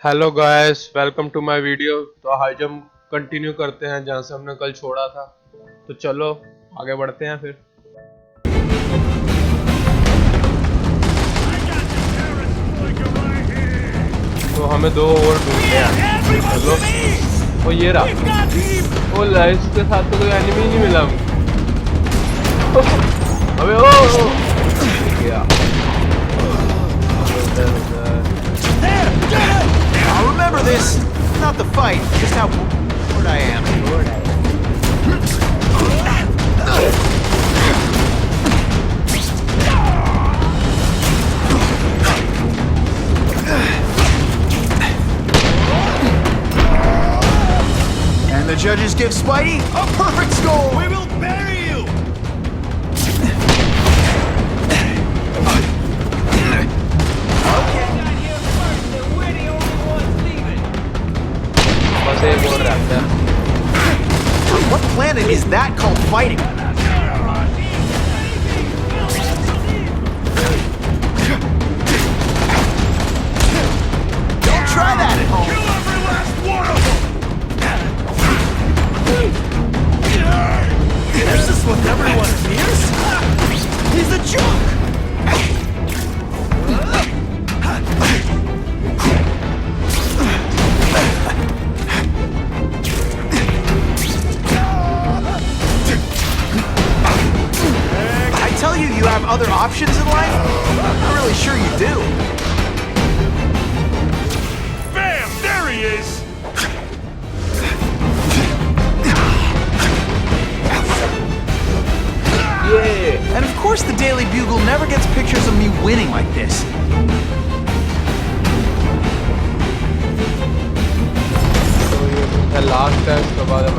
Hello guys, welcome to my video. तो आज हम कंटिन्यू करते हैं जहाँ से हमने कल छोड़ा था। तो चलो आगे बढ़ते हैं फिर। तो हमें दो और ढूंढने हैं। चलो, वो ये रहा। ओ लाइस के साथ तो कोई एनिमी नहीं मिला। अबे ओ गया। I'll remember this. Not the fight, just how bored I am. And the judges give Spidey a perfect score. We will bury you. What planet is that called fighting? Don't try that at home. Kill every last one of them. This is what everyone fears. He's a joke. You have other options in life? I'm not really sure you do. Bam! There he is! Yeah! And of course the Daily Bugle never gets pictures of me winning like this. So the last test about the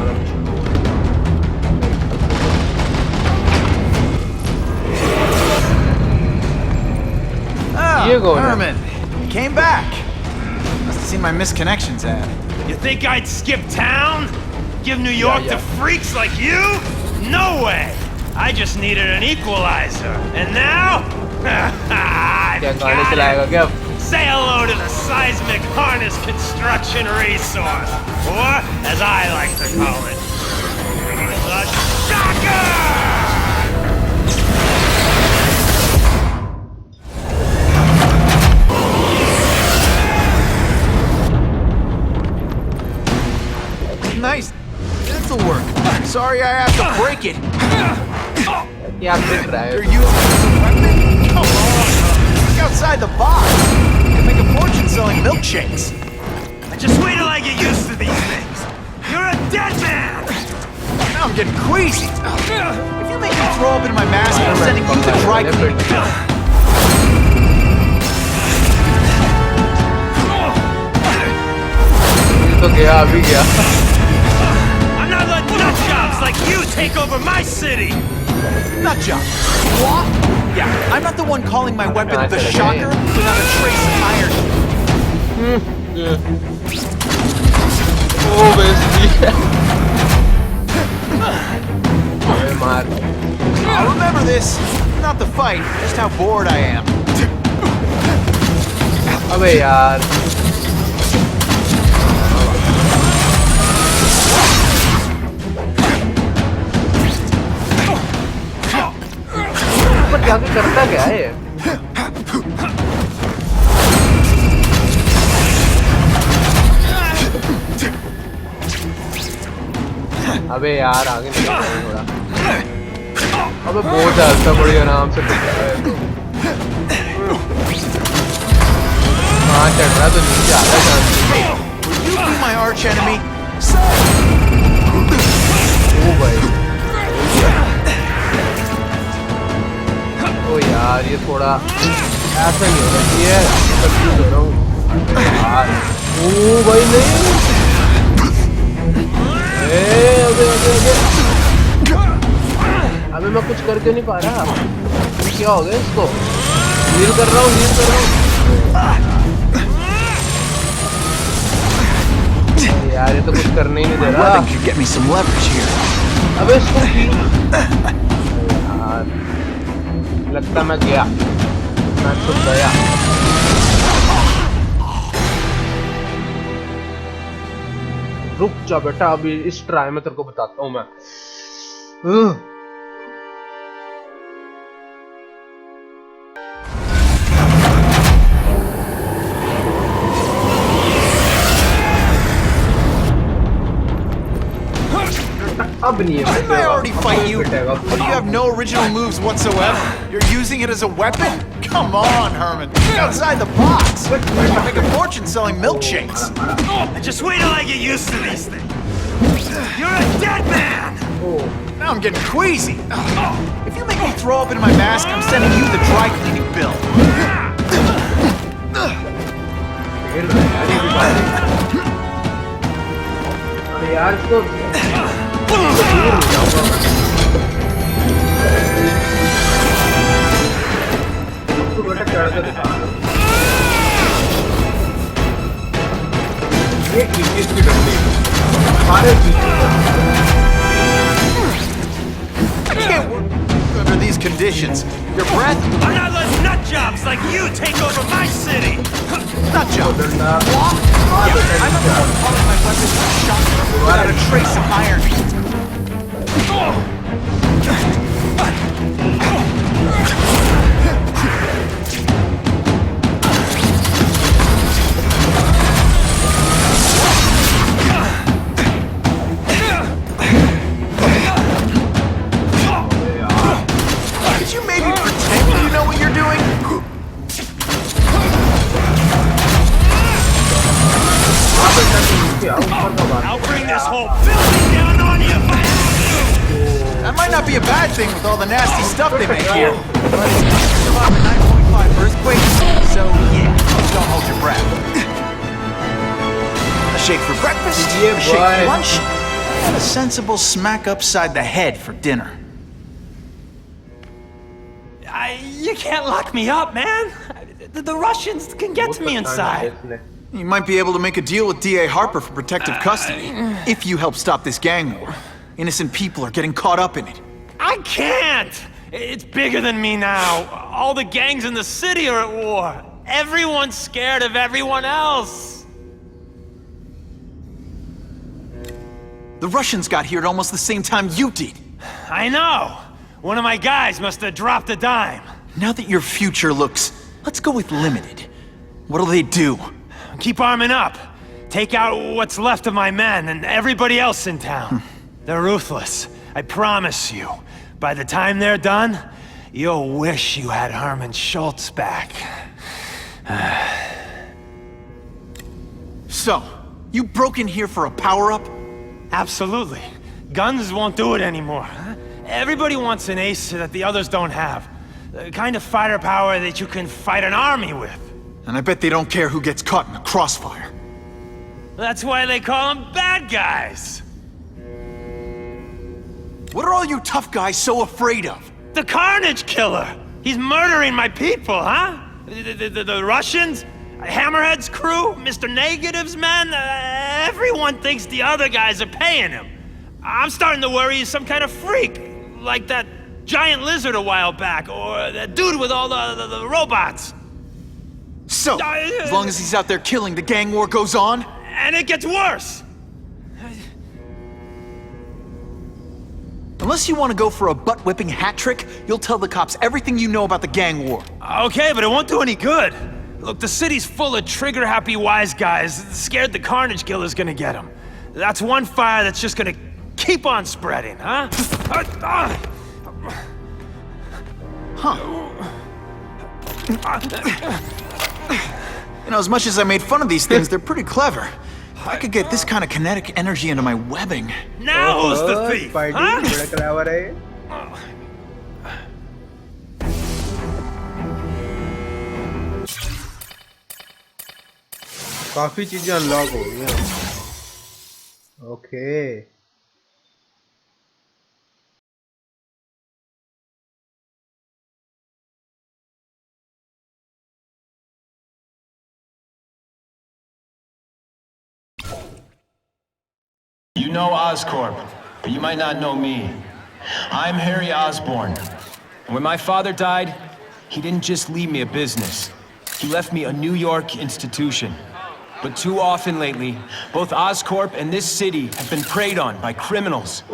Herman, you came back. Must have seen my missed connections ad. You think I'd skip town? Give New York to freaks like you? No way! I just needed an equalizer. And now? I've got it. Say hello to the seismic harness construction resource. Or, as I like to call it, the shocker! Nice. This'll work. Sorry I have to break it. Are you a weapon? Come on. Look outside the box. You can make a fortune selling milkshakes. Just wait till I get used to these things. You're a dead man! Now I'm getting queasy. If you make me throw up in my mask, I'm sending you to dry cleaning. I'm not letting nutjobs like you take over my city! Nutjob? What? Yeah, I'm not the one calling my weapon the Shocker without a trace of irony. Oh, basically. I'll remember this. Not the fight, just how bored I am. अबे यार पर जाके करता क्या है? अबे यार आगे निकल थोड़ा। अबे बहुत चलता बड़ी आराम से चल रहा है तो। हाँ चढ़ रहा तो नीचे आता chance. Will you be my arch enemy? ओ भाई। ओ यार ये थोड़ा ऐसा नहीं होना चाहिए। कंफ्यूज हो रहा हूँ यार। ओ भाई नहीं। अबे मैं कुछ करके नहीं पा रहा। क्या हो गया इसको? हील कर रहा हूँ। यार ये तो कुछ करने ही नहीं दे रहा। अबे इसको यार लगता मैं गया। मैं तो गया। रुक जा बेटा, अभी इस ट्राई में तेरे को बताता हूँ मैं। अब नहीं है। Didn't I already fight you? But you have no original moves whatsoever. You're using it as a weapon? Come on, Herman. Think outside the box. You can make a fortune selling milkshakes. Just wait till I get used to these things. You're a dead man! Now I'm getting queasy. If you make me throw up into my mask, I'm sending you the dry cleaning bill. यार इसको बेटा चढ़ के दिखा ये किसकी डंडी सारे Under these conditions, your breath... I'm not letting nut jobs like you take over my city! Nut job! Yeah, I'm not the one calling my weapons a shotgun without a trace of irony. Could you maybe pretend you know what you're doing? I'll bring this whole building down on you! That might not be a bad thing with all the nasty stuff they make here. But it's about a 9.5 earthquake, so yeah, don't hold your breath. A shake for breakfast, a shake for lunch, and a sensible smack upside the head for dinner. You can't lock me up, man! The Russians can get to me inside! You might be able to make a deal with D.A. Harper for protective custody, if you help stop this gang war. Innocent people are getting caught up in it. I can't! It's bigger than me now. All the gangs in the city are at war. Everyone's scared of everyone else. The Russians got here at almost the same time you did. I know. One of my guys must have dropped a dime. Now that your future looks, let's go with limited. What'll they do? Keep arming up. Take out what's left of my men and everybody else in town. They're ruthless. I promise you. By the time they're done, you'll wish you had Herman Schultz back. So, you broke in here for a power-up? Absolutely. Guns won't do it anymore. Everybody wants an ace that the others don't have. The kind of firepower that you can fight an army with. And I bet they don't care who gets caught in the crossfire. That's why they call them bad guys. What are all you tough guys so afraid of? The Carnage Killer! He's murdering my people, huh? The Russians? Hammerhead's crew? Mr. Negative's men? Everyone thinks the other guys are paying him. I'm starting to worry he's some kind of freak. Like that giant lizard a while back, or that dude with all the robots. So, as long as he's out there killing, the gang war goes on? And it gets worse! Unless you want to go for a butt-whipping hat trick, you'll tell the cops everything you know about the gang war. Okay, but it won't do any good. Look, the city's full of trigger-happy wise guys, scared the Carnage Killer's gonna get them. That's one fire that's just gonna keep on spreading, huh? You know, as much as I made fun of these things, they're pretty clever. If I could get this kind of kinetic energy into my webbing... Now who's the thief, huh? काफी चीजें unlock हो गई हैं। Okay You know Oscorp, but you might not know me. I'm Harry Osborn. And when my father died, he didn't just leave me a business. He left me a New York institution. But too often lately, both Oscorp and this city have been preyed on by criminals.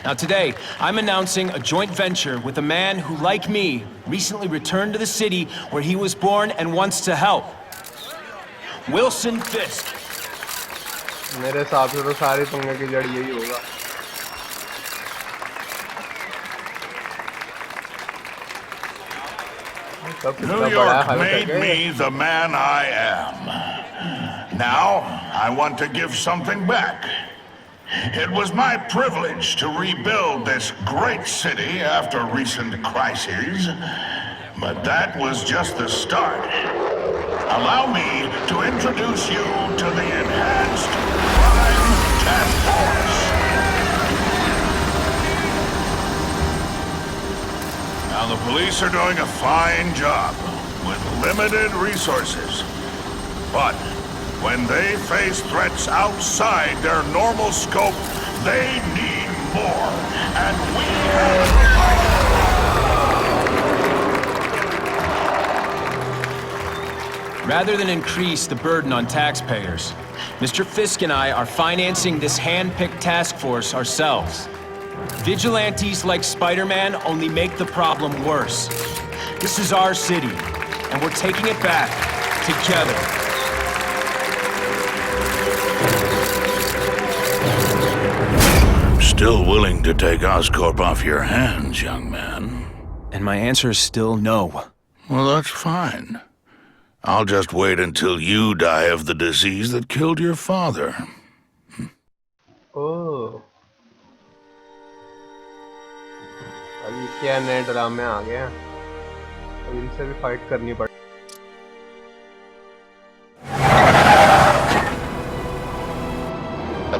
Now today, I'm announcing a joint venture with a man who, like me, recently returned to the city where he was born and wants to help. Wilson Fisk. मेरे हिसाब से तो सारी पंगे की जड़ यही होगा। New York made me the man I am. Now, I want to give something back. It was my privilege to rebuild this great city after recent crises, but that was just the start. Allow me to introduce you to the Enhanced Crime Task Force. Now, the police are doing a fine job with limited resources. But when they face threats outside their normal scope, they need more. And we have provided. Rather than increase the burden on taxpayers, Mr. Fisk and I are financing this hand-picked task force ourselves. Vigilantes like Spider-Man only make the problem worse. This is our city, and we're taking it back together. I'm still willing to take Oscorp off your hands, young man. And my answer is still no. Well, that's fine. I'll just wait until you die of the disease that killed your father. ओह, अभी क्या नए ड्रामे आ गए हैं, अब इनसे भी fight करनी पड़ेगी।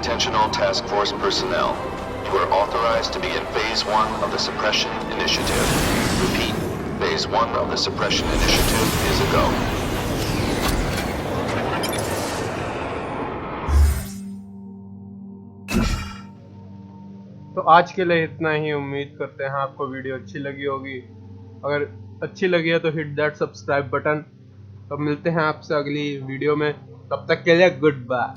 Attention all task force personnel. You are authorized to be in Phase 1 of the Suppression Initiative. Repeat, Phase 1 of the Suppression Initiative is a go. तो आज के लिए इतना ही। उम्मीद करते हैं आपको वीडियो अच्छी लगी होगी। अगर अच्छी लगी है तो हिट दैट सब्सक्राइब बटन। तो मिलते हैं आपसे अगली वीडियो में, तब तक के लिए गुड बाय।